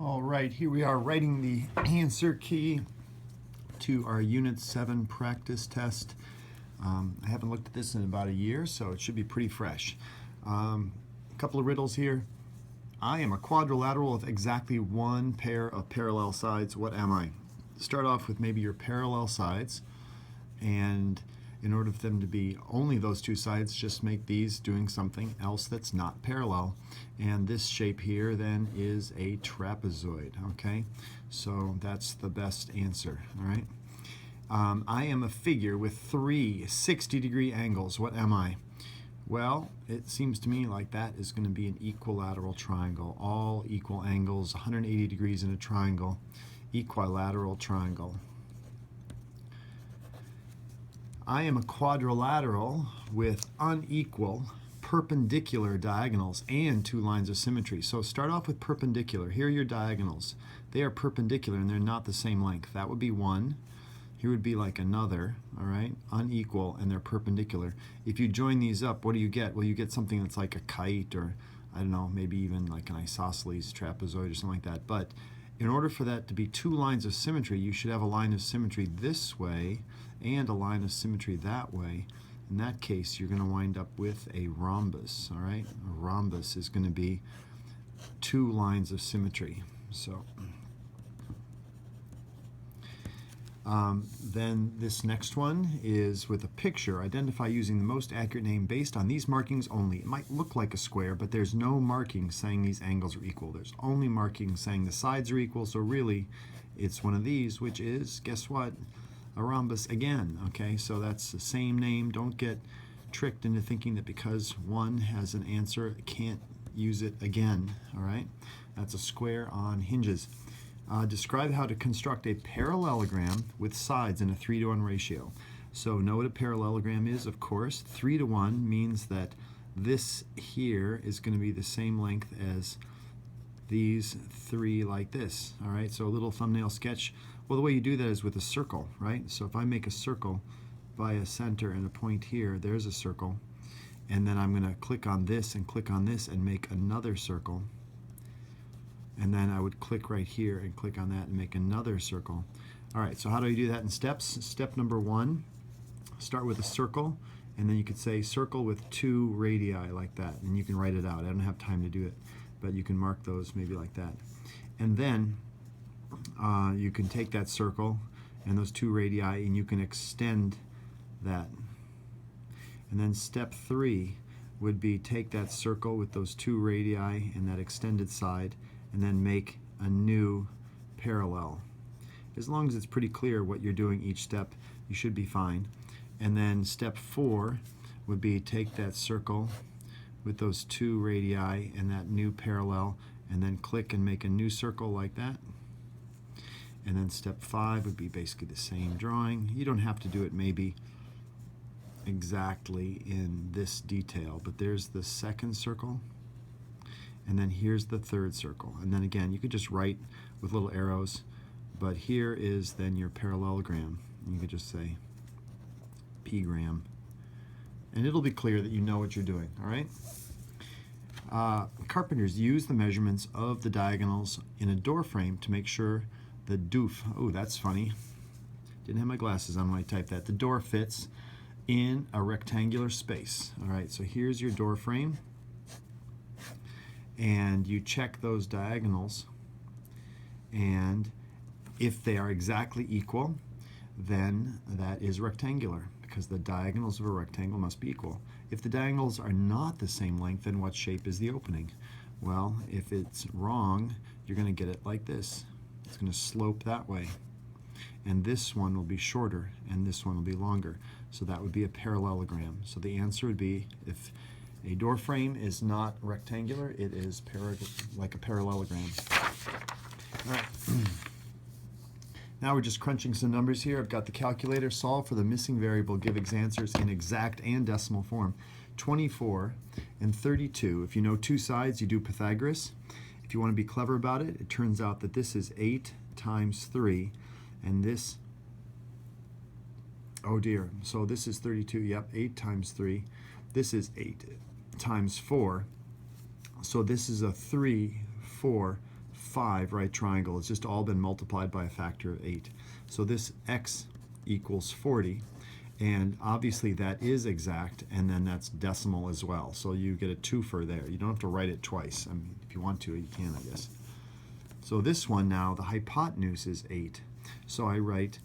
All right, here we are writing the answer key to our Unit 7 practice test. I haven't looked at this in about a year, so it should be pretty fresh. A couple of riddles here. I am a quadrilateral with exactly one pair of parallel sides. What am I? Start off with maybe your parallel sides, and in order for them to be only those two sides, just make these doing something else that's not parallel. And this shape here then is a trapezoid, okay? So that's the best answer, all right? I am a figure with three 60-degree angles. What am I? Well, it seems to me like that is going to be an equilateral triangle. All equal angles, 180 degrees in a triangle, equilateral triangle. I am a quadrilateral with unequal perpendicular diagonals and two lines of symmetry. So start off with perpendicular. Here are your diagonals. They are perpendicular and they're not the same length. That would be one. Here would be like another, all right? Unequal and they're perpendicular. If you join these up, what do you get? Well, you get something that's like a kite, or I don't know, maybe even like an isosceles trapezoid or something like that. But in order for that to be two lines of symmetry, you should have a line of symmetry this way and a line of symmetry that way. In that case, you're going to wind up with a rhombus, all right? A rhombus is going to be two lines of symmetry. So then this next one is with a picture. Identify using the most accurate name based on these markings only. It might look like a square, but there's no marking saying these angles are equal. There's only marking saying the sides are equal, so really it's one of these, which is, guess what? A rhombus again, okay? So that's the same name. Don't get tricked into thinking that because one has an answer, it can't use it again, all right? That's a square on hinges. Describe how to construct a parallelogram with sides in a 3-to-1 ratio. So know what a parallelogram is, of course. 3-to-1 means that this here is going to be the same length as these three like this, all right? So a little thumbnail sketch. Well, the way you do that is with a circle, right? So if I make a circle by a center and a point here, there's a circle. And then I'm going to click on this and make another circle. And then I would click right here and click on that and make another circle. All right, so how do you do that in steps? Step number 1, start with a circle, and then you could say circle with 2 radii like that, and you can write it out. I don't have time to do it, but you can mark those maybe like that. And then you can take that circle and those 2 radii and you can extend that. And then step 3 would be take that circle with those 2 radii and that extended side and then make a new parallel. As long as it's pretty clear what you're doing each step, you should be fine. And then step 4 would be take that circle with those 2 radii and that new parallel and then click and make a new circle like that. And then step 5 would be basically the same drawing. You don't have to do it maybe exactly in this detail, but there's the second circle, and then here's the third circle. And then again, you could just write with little arrows, but here is then your parallelogram. You could just say p-gram, and it'll be clear that you know what you're doing, all right? Carpenters use the measurements of the diagonals in a door frame to make sure the doof, oh, that's funny. Didn't have my glasses on when I typed that. The door fits in a rectangular space. All right, so here's your door frame. And you check those diagonals. And if they are exactly equal, then that is rectangular, because the diagonals of a rectangle must be equal. If the diagonals are not the same length, then what shape is the opening? Well, if it's wrong, you're going to get it like this. It's going to slope that way. And this one will be shorter, and this one will be longer. So that would be a parallelogram. So the answer would be, if a door frame is not rectangular, it is like a parallelogram. All right. Now we're just crunching some numbers here. I've got the calculator. Solve for the missing variable. Give answers in exact and decimal form. 24 and 32. If you know two sides, you do Pythagoras. If you want to be clever about it, it turns out that this is 8 times 3, and this, oh dear, so this is 32, yep, 8 times 3. This is 8 times 4, so this is a 3, 4, 5 right triangle. It's just all been multiplied by a factor of 8. So this x equals 40, and obviously that is exact, and then that's decimal as well. So you get a twofer there. You don't have to write it twice. I mean, if you want to, you can, I guess. So this one now, the hypotenuse is 8. So I write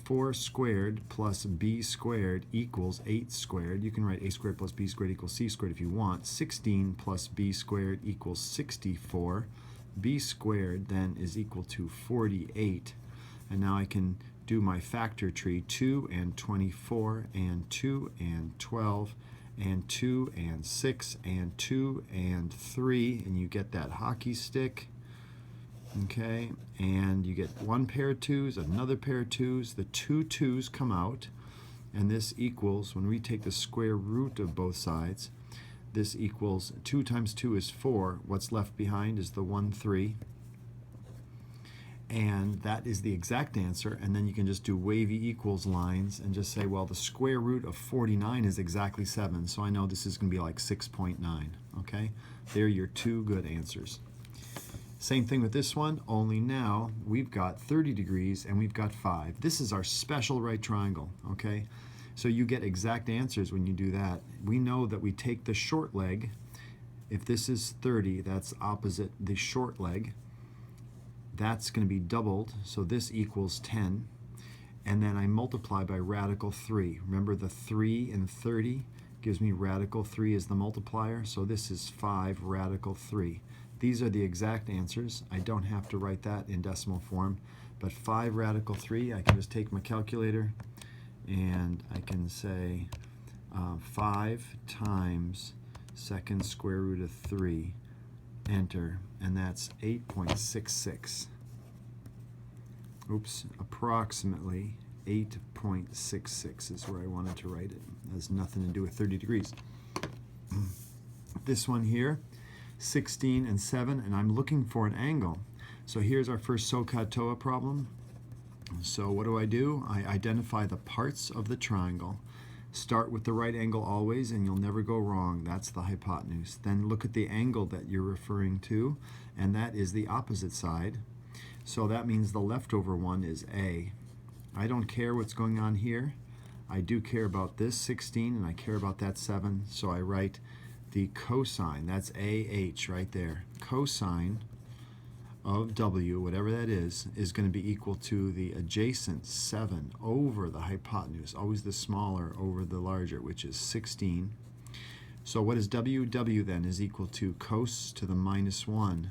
4 squared plus b squared equals 8 squared. You can write a squared plus b squared equals c squared if you want. 16 plus b squared equals 64. B squared then is equal to 48. And now I can do my factor tree: 2 and 24 and 2 and 12 and 2 and 6 and 2 and 3, and you get that hockey stick. Okay, and you get one pair of 2's, another pair of 2's, the two 2's come out, and this equals, when we take the square root of both sides, this equals 2 times 2 is 4. What's left behind is the 1, 3. And that is the exact answer, and then you can just do wavy equals lines and just say, well, the square root of 49 is exactly 7, so I know this is going to be like 6.9. Okay, there are your two good answers. Same thing with this one, only now we've got 30 degrees and we've got 5. This is our special right triangle, okay? So you get exact answers when you do that. We know that we take the short leg. If this is 30, that's opposite the short leg. That's going to be doubled, so this equals 10. And then I multiply by radical 3. Remember, the 3 in 30 gives me radical 3 as the multiplier, so this is 5 radical 3. These are the exact answers. I don't have to write that in decimal form, but 5 radical 3, I can just take my calculator and I can say 5 times second square root of 3, enter, and that's 8.66. Oops, approximately 8.66 is where I wanted to write it. It has nothing to do with 30 degrees. This one here, 16 and 7, and I'm looking for an angle. So here's our first SOHCAHTOA problem. So what do? I identify the parts of the triangle. Start with the right angle always, and you'll never go wrong. That's the hypotenuse. Then look at the angle that you're referring to, and that is the opposite side. So that means the leftover one is A. I don't care what's going on here. I do care about this 16, and I care about that 7, so I write the cosine, that's AH right there. Cosine of W, whatever that is going to be equal to the adjacent 7 over the hypotenuse, always the smaller over the larger, which is 16. So what is W? W then is equal to cos to the minus 1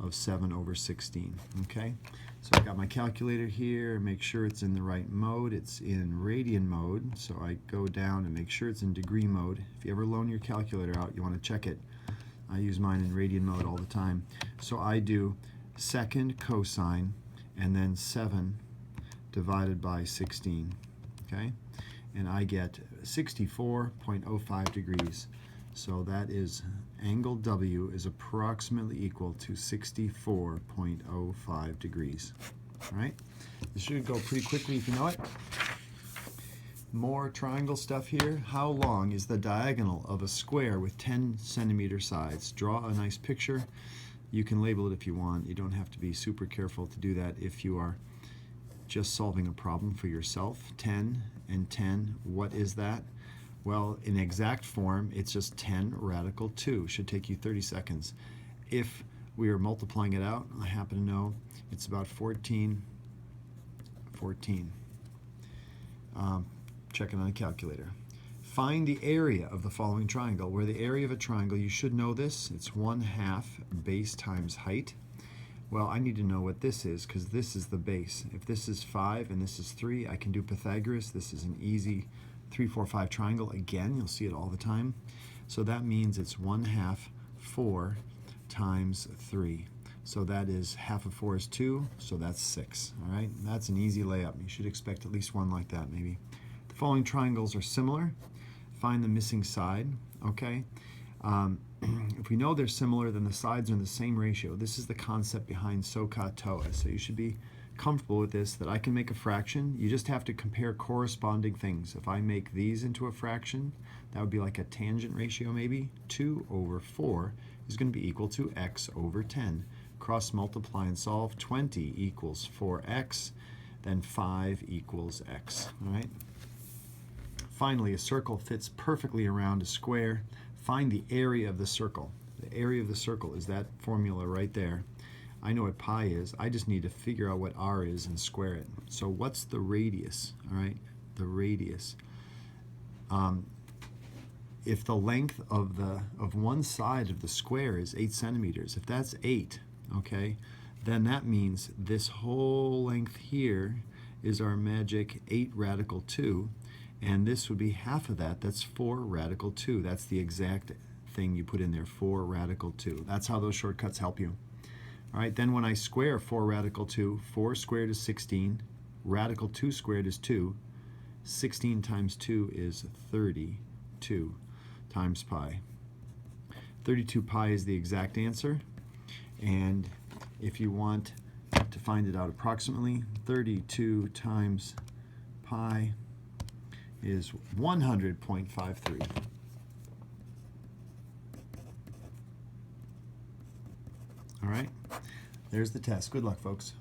of 7 over 16. Okay, so I got my calculator here, make sure it's in the right mode. It's in radian mode, so I go down and make sure it's in degree mode. If you ever loan your calculator out, you want to check it. I use mine in radian mode all the time. So I do second cosine and then 7 divided by 16. Okay, and I get 64.05 degrees. So that is angle W is approximately equal to 64.05 degrees. All right, this should go pretty quickly if you know it. More triangle stuff here. How long is the diagonal of a square with 10 centimeter sides? Draw a nice picture. You can label it if you want. You don't have to be super careful to do that if you are just solving a problem for yourself. 10 and 10, what is that? Well, in exact form, it's just 10 radical 2. Should take you 30 seconds. If we are multiplying it out, I happen to know it's about 14. Check it on a calculator. Find the area of the following triangle. Where the area of a triangle, you should know this. It's 1/2 base times height. Well, I need to know what this is because this is the base. If this is 5 and this is 3, I can do Pythagoras. This is an easy 3, 4, 5 triangle. Again, you'll see it all the time. So that means it's 1/2 4 times 3. So that is half of 4 is 2, so that's 6. All right, that's an easy layup. You should expect at least one like that, maybe. The following triangles are similar. Find the missing side. Okay. If we know they're similar, then the sides are in the same ratio. This is the concept behind SOHCAHTOA. So you should be comfortable with this, that I can make a fraction. You just have to compare corresponding things. If I make these into a fraction, that would be like a tangent ratio maybe. 2 over 4 is going to be equal to x over 10. Cross multiply and solve. 20 equals 4x, then 5 equals x. All right. Finally, a circle fits perfectly around a square. Find the area of the circle. The area of the circle is that formula right there. I know what pi is. I just need to figure out what r is and square it. So what's the radius? All right, the radius. If the length of one side of the square is 8 centimeters, if that's 8, okay, then that means this whole length here is our magic 8 radical 2, and this would be half of that. That's 4 radical 2. That's the exact thing you put in there, 4 radical 2. That's how those shortcuts help you. All right, then when I square 4 radical 2, 4 squared is 16, radical 2 squared is 2, 16 times 2 is 32 times pi. 32 pi is the exact answer, and if you want to find it out approximately, 32 times pi is 100.53. All right, there's the test. Good luck, folks.